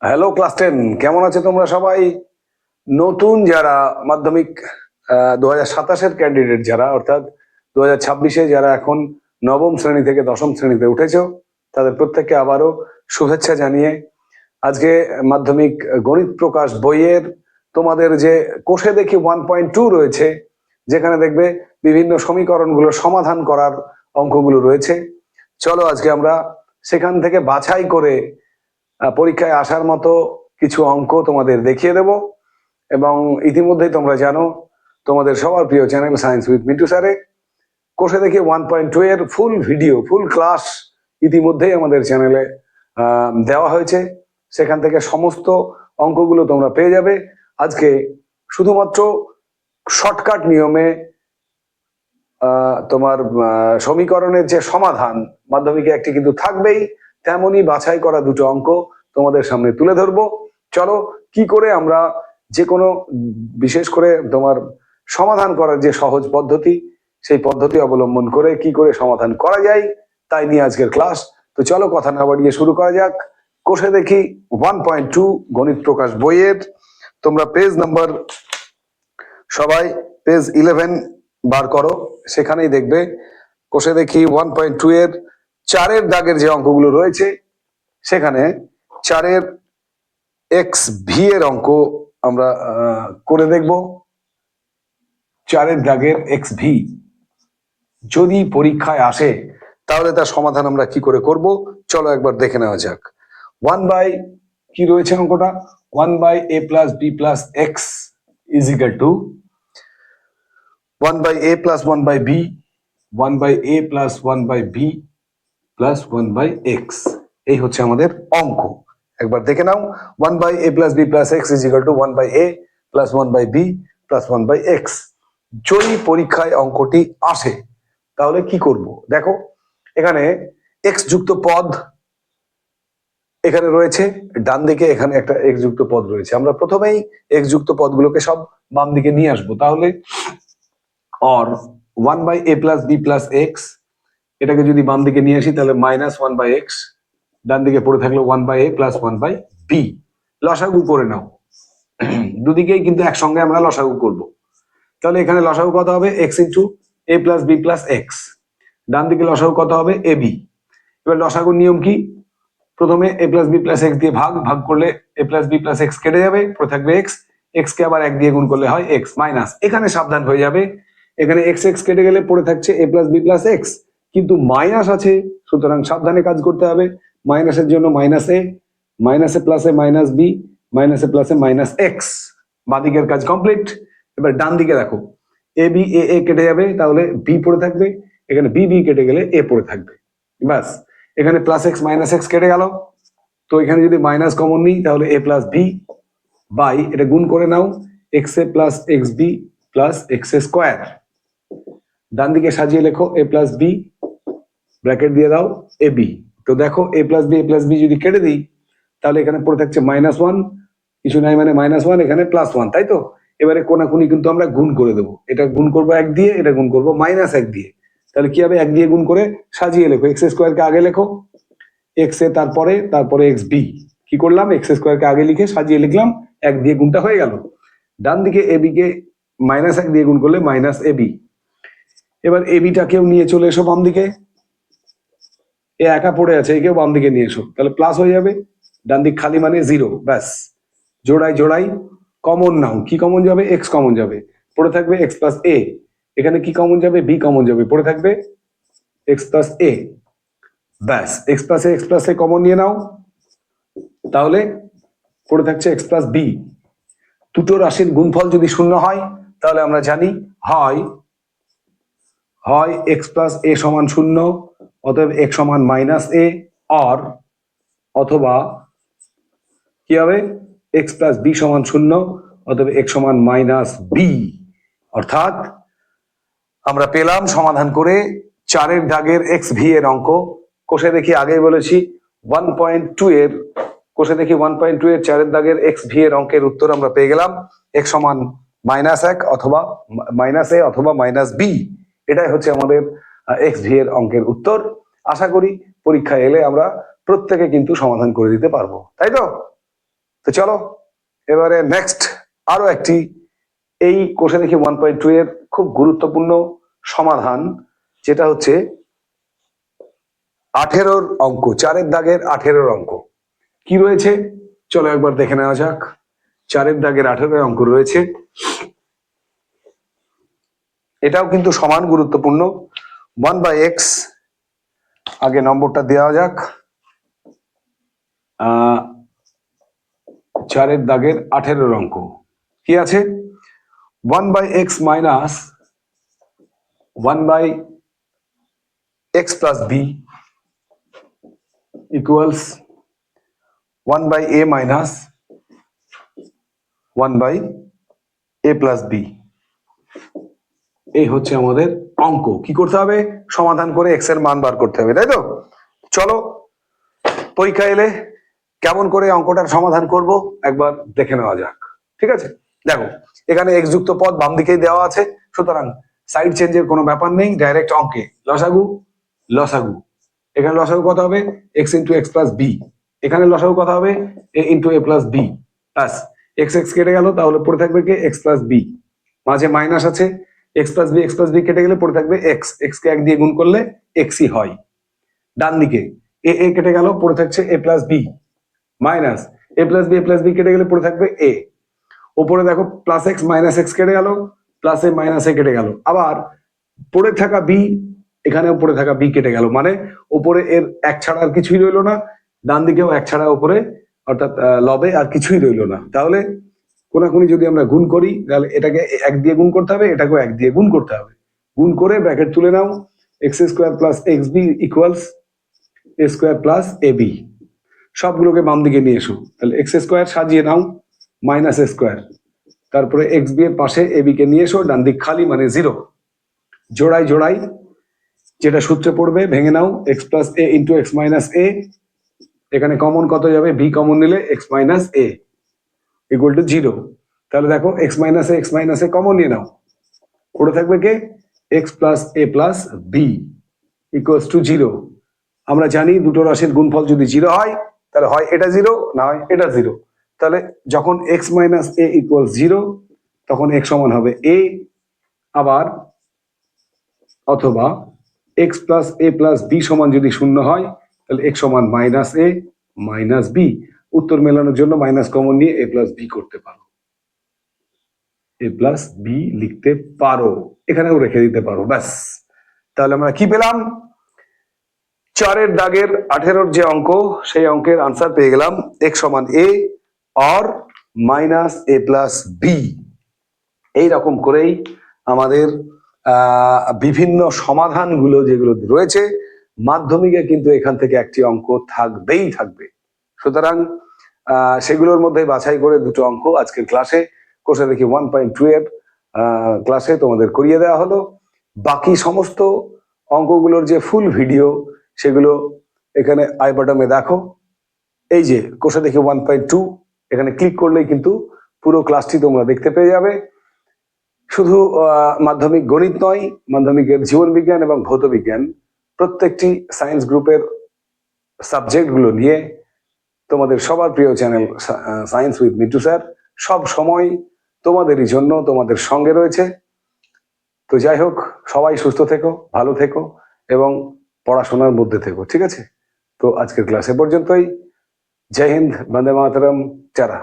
Hello class 10, কেমন আছো তোমরা সবাই? নতুন যারা মাধ্যমিক 2027-এর ক্যান্ডিডেট যারা, অর্থাৎ 2026-এ যারা এখন নবম শ্রেণী থেকে দশম শ্রেণীতে উঠেছো, তাদের প্রত্যেককে আবারও শুভেচ্ছা জানিয়ে আজকে মাধ্যমিক গণিত প্রকাশ বইয়ের তোমাদের যে কোষে দেখি 1.2 রয়েছে, যেখানে দেখবে বিভিন্ন সমীকরণগুলো সমাধান করার অঙ্কগুলো রয়েছে। চলো আজকে আমরা সেখান থেকে বাছাই করে পরীক্ষায় আসার মতো কিছু অঙ্ক তোমাদের দেখিয়ে দেব। এবং ইতিমধ্যেই তোমরা জানো তোমাদের সবার প্রিয় চ্যানেল সায়েন্স উইথ মিন্টু স্যারে কোষে দেখি 1.2 এর ফুল ভিডিও, ফুল ক্লাস ইতিমধ্যেই আমাদের চ্যানেলে দেওয়া হয়েছে। সেখান থেকে সমস্ত অঙ্কগুলো তোমরা পেয়ে যাবে। আজকে শুধুমাত্র শর্টকাট নিয়মে তোমার সমীকরণের যে সমাধান মাধ্যমিকে একটি কিন্তু থাকবেই, তেমনই বাছাই করা দুটো অঙ্ক তোমাদের সামনে তুলে ধরবো। চলো কি করে আমরা যে কোনো, বিশেষ করে তোমার সমাধান করার যে সহজ পদ্ধতি, সেই পদ্ধতি অবলম্বন করে কি করে সমাধান করা যায় তাই নিয়ে আজকের ক্লাস। তো চলো কথা না বাড়িয়ে শুরু করা যাক। কোষে দেখি 1.2 গণিত প্রকাশ বইয়ের তোমরা পেজ নাম্বার, সবাই পেজ 11 বার করো, সেখানেই দেখবে কোষে দেখি 1.2 এর 4-এর দাগের যে অঙ্কগুলো রয়েছে, সেখানে 4-এর এক্স ভি এর অঙ্ক আমরা করে দেখব। 4-এর দাগের এক্স ভি যদি পরীক্ষায় আসে তাহলে তার সমাধান আমরা কি করে করব, চলো একবার দেখে নেওয়া যাক। 1 বাই কি রয়েছে অঙ্কটা, 1 by A plus B plus X is equal to 1 by A plus 1 by B, 1 by A plus 1 by B plus 1 by X. এই হচ্ছে আমাদের অঙ্ক। একবার দেখে নাও, 1 by A plus B plus X is equal to 1 by A plus 1 by B plus 1 by X. যদি পরীক্ষায় অঙ্কটি আসে তাহলে কি করব দেখো, এখানে এক্স যুক্ত পদ এখানে রয়েছে, ডান দিকে এখানে একটা এক্স যুক্ত পদ রয়েছে। আমরা প্রথমেই এক্স যুক্ত পদগুলোকে সব বাম দিকে নিয়ে আসবো। তাহলে or 1 by A plus B plus X, এটাকে যদি বাম দিকে নিয়ে আসি তাহলে মাইনাস 1 বাই এক্স, ডান দিকে পড়ে থাকলো 1 by A plus 1 by B. লসাগু করে নাও, দুদিকেই কিন্তু একসঙ্গে আমরা লসাগু করব। তাহলে এখানে লসাগু কত হবে, x into a plus B plus x, ডান দিকে লসাগু কত হবে, এ বি। এবার লসাগুর নিয়ম কি, প্রথমে এ প্লাস বি প্লাস এক্স দিয়ে ভাগ, ভাগ করলে এ প্লাস বি প্লাস এক্স কেটে যাবে, পড়ে থাকবে এক্স, এক্স কে আবার 1 দিয়ে গুণ করলে হয় এক্স মাইনাস, এখানে সাবধান হয়ে যাবে, এখানে এক্স এক্স কেটে গেলে পড়ে থাকছে এ প্লাস বি প্লাস এক্স, কিন্তু মাইনাস আছে, সুতরাং সাবধানে কাজ করতে হবে। মাইনাসের জন্য মাইনাস এ, মাইনাসে প্লাসে মাইনাস বি, মাইনাসে প্লাসে মাইনাস এক্স, বাদিকের কাজ কমপ্লিট। এবার ডান দিকে দেখো, এ বি এ এ কেটে যাবে, তাহলে বি পড়ে থাকবে, এখানে বি বি কেটে গেলে এ পড়ে থাকবে, ব্যাস। এখানে প্লাস এক্স মাইনাস এক্স কেটে গেল, তো এখানে যদি মাইনাস কমন নিই তাহলে এ প্লাস বি বাই, এটা গুণ করে নাও, x a plus x b plus x a square. ডান দিকে সাজিয়ে লেখো এ প্লাস বি, ব্র্যাকেট দিয়ে দাও এ বি। তো দেখো এ প্লাস বি যদি কেটে দিই তাহলে এখানে পড়ে থাকছে মাইনাস 1, কিছু নাই মানে মাইনাস 1, এখানে প্লাস 1, তাই তো। এবারে কোনাকুনি কিন্তু আমরা গুণ করে দেবো, এটা গুণ করবো 1 দিয়ে, এটা গুণ করবো মাইনাস 1 দিয়ে। তাহলে কি হবে, 1 দিয়ে গুণ করে সাজিয়ে লেখো, এক্স স্কোয়ার কে আগে লেখো, এক্স এ তারপরে এক্স বি। কি করলাম, এক্স স্কোয়ার কে আগে লিখে সাজিয়ে লিখলাম, 1 দিয়ে গুণটা হয়ে গেল। ডান দিকে এ বি কে মাইনাস 1 দিয়ে গুণ করলে মাইনাস এ বি। এবার এ বিটাকেও নিয়ে চলে এসো বাম দিকে, এ একা পড়ে আছে, একেও বাম দিকে নিয়ে এসো, তাহলে প্লাস হয়ে যাবে, ডান দিক খালি মানে 0, ব্যাস। জোড়াই জোড়াই কমন নাও, কি কমন যাবে, এক্স কমন যাবে, পড়ে থাকবে এক্স প্লাস এ। এখানে কি কমন যাবে, বি কমন যাবে, পড়ে থাকবে এক্স প্লাস এ, ব্যাস। এক্স প্লাস এ কমন নিয়ে নাও, তাহলে পড়ে থাকছে এক্স প্লাস বি। দুটো রাশির গুণফল যদি শূন্য হয় তাহলে আমরা জানি হয় এক্স প্লাস এ সমান 0, অতএব এক্স সমান মাইনাস এ, আর অথবা কি হবে, এক্স প্লাস বি সমান 0, অতএব এক্স সমান মাইনাস বি। অর্থাৎ আমরা পেলাম সমাধান করে 4-এর দাগের এক্স ভি এর অঙ্ক। কোষে দেখি আগেই বলেছি 1.2 এর, কোষে দেখি 1.2 এর 4-এর দাগের এক্স ভি এর অঙ্কের উত্তর আমরা পেয়ে গেলাম, এক্স সমান -1 অথবা মাইনাস এ অথবা মাইনাস বি। এটাই হচ্ছে আমাদের এক্স ভি এর অঙ্কের উত্তর। আশা করি পরীক্ষায় এলে আমরা প্রত্যেকে কিন্তু সমাধান করে দিতে পারবো, তাই তো? তো চলো এবারে নেক্সট আরো একটি এই কোষে দেখি 1.2 এর খুব গুরুত্বপূর্ণ সমাধান, যেটা হচ্ছে 18 অঙ্ক, 4 দাগের 18 অঙ্ক। কি রয়েছে চলো একবার দেখে নেওয়া যাক। 4 দাগের 18 অঙ্ক রয়েছে, এটাও কিন্তু সমান গুরুত্বপূর্ণ। 1/x, আগে নম্বরটা দেওয়া যাক। 4 দাগের 18 অঙ্ক কি আছে? 1/x minus 1/x plus b equals 1/a minus 1/a plus b। এই হচ্ছে আমাদের অঙ্ক। কি করতে হবে? সমাধান করে এক্স এর মান বার করতে হবে, তাই তো? চলো পরীক্ষা এলে কেমন করে অঙ্কটার সমাধান করব একবার দেখে নেওয়া যাক, ঠিক আছে? দেখো এখানে এক্স যুক্ত পদ বাম দিকেই দেওয়া আছে, সুতরাং সাইড চেঞ্জের কোনো ব্যাপার নেই, ডাইরেক্ট অঙ্কে লসাগু লসাগু। এখানে লসাগু কত হবে? X into x plus b. এখানে লসাগু কত হবে? A into a plus B. Plus x x কেটে গেল, তাহলে পড়ে থাকবে কি? X plus b. মাঝে মাইনাস আছে, এক্স প্লাস বি কেটে গেলে পড়ে থাকবে এক্স। এক্স কে 1 দিয়ে গুণ করলে এক্সই হয়। ডান দিকে এ এ কেটে গেল, পড়ে থাকছে এ প্লাস বি মাইনাস এ প্লাস বি কেটে গেলে পড়ে থাকবে এ। উপরে দেখো প্লাস এক্স মাইনাস এক্স কেটে গেল, প্লাস এ মাইনাস এ কেটে গেল। আবার পড়ে থাকা বি, এখানেও পড়ে থাকা বি কেটে গেল, মানে উপরে এর এক ছাড়া আর কিছুই রইলো না, ডান দিকেও এক ছাড়া উপরে অর্থাৎ লবে আর কিছুই রইলো না। তাহলে কোনাকুনি যদি আমরা গুণ করি, তাহলে এটাকে 1 দিয়ে গুণ করতে হবে, এটাকেও 1 দিয়ে গুণ করতে হবে। গুণ করে ব্র্যাকেট তুলে নাও, x square plus x b equals a square plus a b. সবগুলোকে বাম দিকে নিয়ে এসো, তাহলে এক্স স্কোয়ার সাজিয়ে নাও মাইনাস এ স্কোয়ার, তারপরে এক্স বি এর পাশে এ বি কে নিয়ে এসো, ডান দিক খালি মানে 0। জোড়াই জোড়াই যেটা সূত্রে পড়বে ভেঙে নাও, এক্স প্লাস এ ইন্টু এক্স মাইনাস এ। এখানে কমন কত যাবে? বি কমন নিলে x minus A equal to 0। তাহলে দেখো এক্স মাইনাস এ কমন নিয়ে নাও, পড়ে থাকবে কে? X plus a plus b equals to 0। আমরা জানি দুটো রাশির গুণফল যদি 0 হয় তাহলে হয় এটা 0, না হয় এটা 0। তাহলে যখন এক্স মাইনাস এ ইকুয়ালস 0 তখন এক্স সমান হবে এ, আবার অথবা x plus a plus B সমান যদি 0 হয় তাহলে এক্স সমান মাইনাস এ মাইনাস বি। উত্তর মেলানোর জন্য মাইনাস কমন নিয়ে এ প্লাস বি করতে পারো, এ প্লাস বি লিখতে পারো, এখানেও রেখে দিতে পারো, ব্যাস। তাহলে আমরা কি পেলাম? 4 দাগের 18 যে অঙ্ক, সেই অঙ্কের আনসার পেয়ে গেলাম এক্স সমান এ আর মাইনাস এ প্লাস বি। এইরকম করেই আমাদের বিভিন্ন সমাধানগুলো যেগুলো রয়েছে মাধ্যমিকে কিন্তু এখান থেকে একটি অঙ্ক থাকবেই থাকবে। সুতরাং সেগুলোর মধ্যে বাছাই করে দুটো অঙ্ক আজকের ক্লাসে কোর্সে দেখি 1.2 এর ক্লাসে তোমাদের করিয়ে দেওয়া হলো। বাকি সমস্ত অঙ্কগুলোর যে ফুল ভিডিও সেগুলো এখানে আই বাটনে দেখো, এই যে কোর্সে দেখি 1.2, এখানে ক্লিক করলেই কিন্তু পুরো ক্লাসটি তোমরা দেখতে পেয়ে যাবে। শুধু মাধ্যমিক গণিত নয়, মাধ্যমিকের জীবন বিজ্ঞান এবং ভৌত বিজ্ঞান প্রত্যেকটি সায়েন্স গ্রুপের সাবজেক্টগুলো নিয়ে তোমাদের সবার প্রিয় channel science with Mitu sir সব সময় তোমাদেরই জন্য তোমাদের সঙ্গে রয়েছে। তো যাই হোক, সবাই সুস্থ থেকো, ভালো থেকো এবং পড়াশোনার মধ্যে থেকো, ঠিক আছে? তো আজকের ক্লাস এ পর্যন্তই। জয় হিন্দ, বন্দে মাতরম, টাটা।